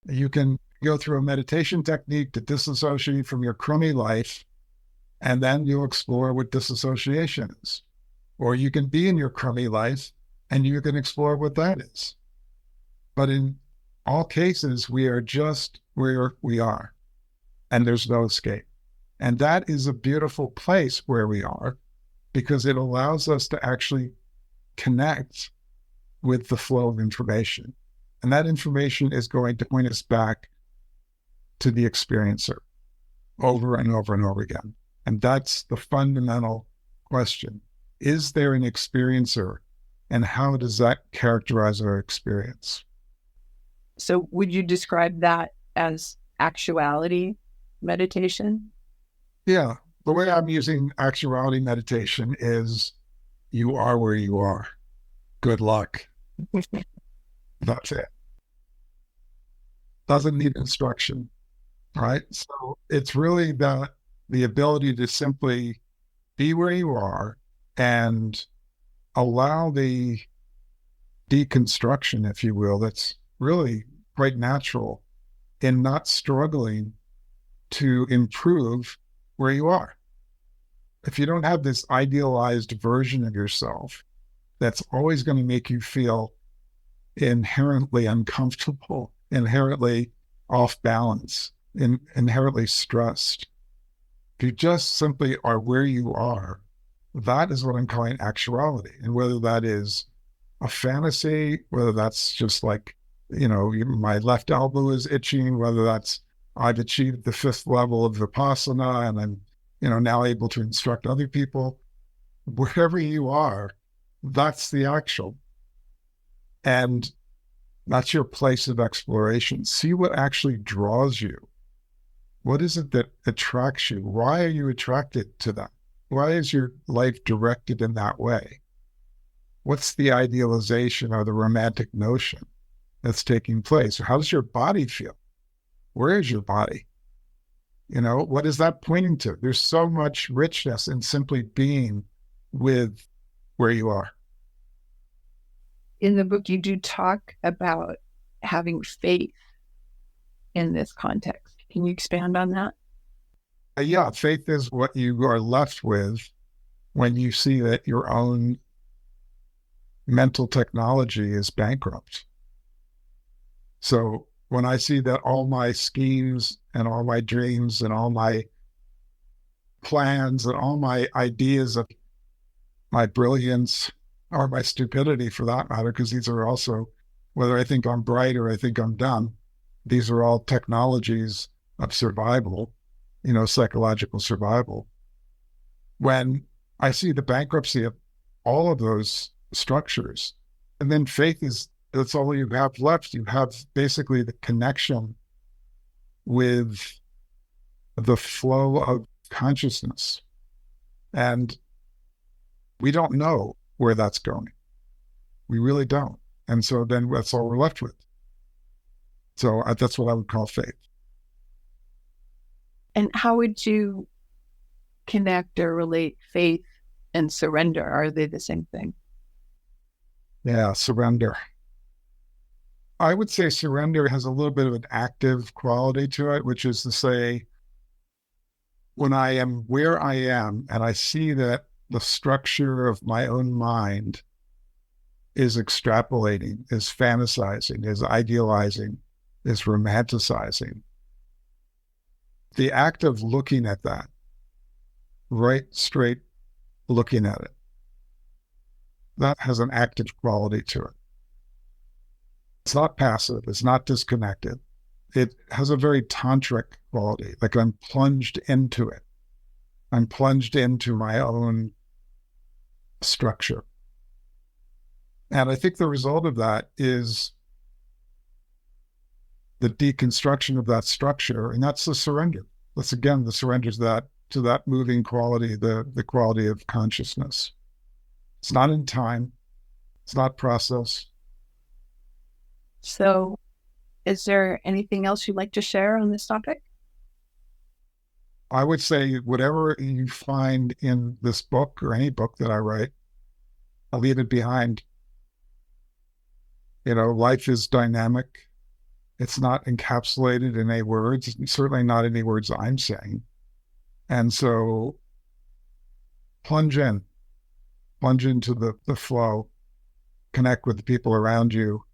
You can go through a meditation technique to disassociate from your crummy life, and then you'll explore what disassociation is. Or you can be in your crummy life and you can explore what that is. But in all cases, we are just where we are, and there's no escape. And that is a beautiful place where we are, because it allows us to actually connect with the flow of information. And that information is going to point us back to the experiencer over and over and over again. And that's the fundamental question. Is there an experiencer, and how does that characterize our experience? So would you describe that as actuality meditation? Yeah. The way I'm using actuality meditation is you are where you are. Good luck. That's it. Doesn't need instruction, right? So it's really the ability to simply be where you are and allow the deconstruction, if you will, that's really quite natural in not struggling to improve where you are. If you don't have this idealized version of yourself, that's always going to make you feel inherently uncomfortable, inherently off balance, inherently stressed. If you just simply are where you are, that is what I'm calling actuality. And whether that is a fantasy, whether that's just like, my left elbow is itching, whether that's I've achieved the 5th level of Vipassana and I'm, now able to instruct other people, wherever you are, that's the actual. And that's your place of exploration. See what actually draws you. What is it that attracts you? Why are you attracted to that? Why is your life directed in that way? What's the idealization or the romantic notion that's taking place? How does your body feel? Where is your body? What is that pointing to? There's so much richness in simply being with where you are. In the book, you do talk about having faith in this context. Can you expand on that? Yeah, faith is what you are left with when you see that your own mental technology is bankrupt. So when I see that all my schemes and all my dreams and all my plans and all my ideas of my brilliance or my stupidity, for that matter, because these are also, whether I think I'm bright or I think I'm dumb, these are all technologies of survival, psychological survival. When I see the bankruptcy of all of those structures, and then faith that's all you have left. You have basically the connection with the flow of consciousness. And we don't know where that's going. We really don't. And so then that's all we're left with. So that's what I would call faith. And how would you connect or relate faith and surrender? Are they the same thing? Yeah, surrender. I would say surrender has a little bit of an active quality to it, which is to say, when I am where I am and I see that the structure of my own mind is extrapolating, is fantasizing, is idealizing, is romanticizing, the act of looking at that, right straight looking at it, that has an active quality to it. It's not passive. It's not disconnected. It has a very tantric quality, like I'm plunged into it. I'm plunged into my own structure. And I think the result of that is the deconstruction of that structure, and that's the surrender. That's, again, the surrender to that moving quality, the quality of consciousness. It's not in time. It's not process. So is there anything else you'd like to share on this topic? I would say whatever you find in this book or any book that I write, I'll leave it behind. Life is dynamic. It's not encapsulated in any words, certainly not any words I'm saying. And so plunge in, plunge into the flow, connect with the people around you,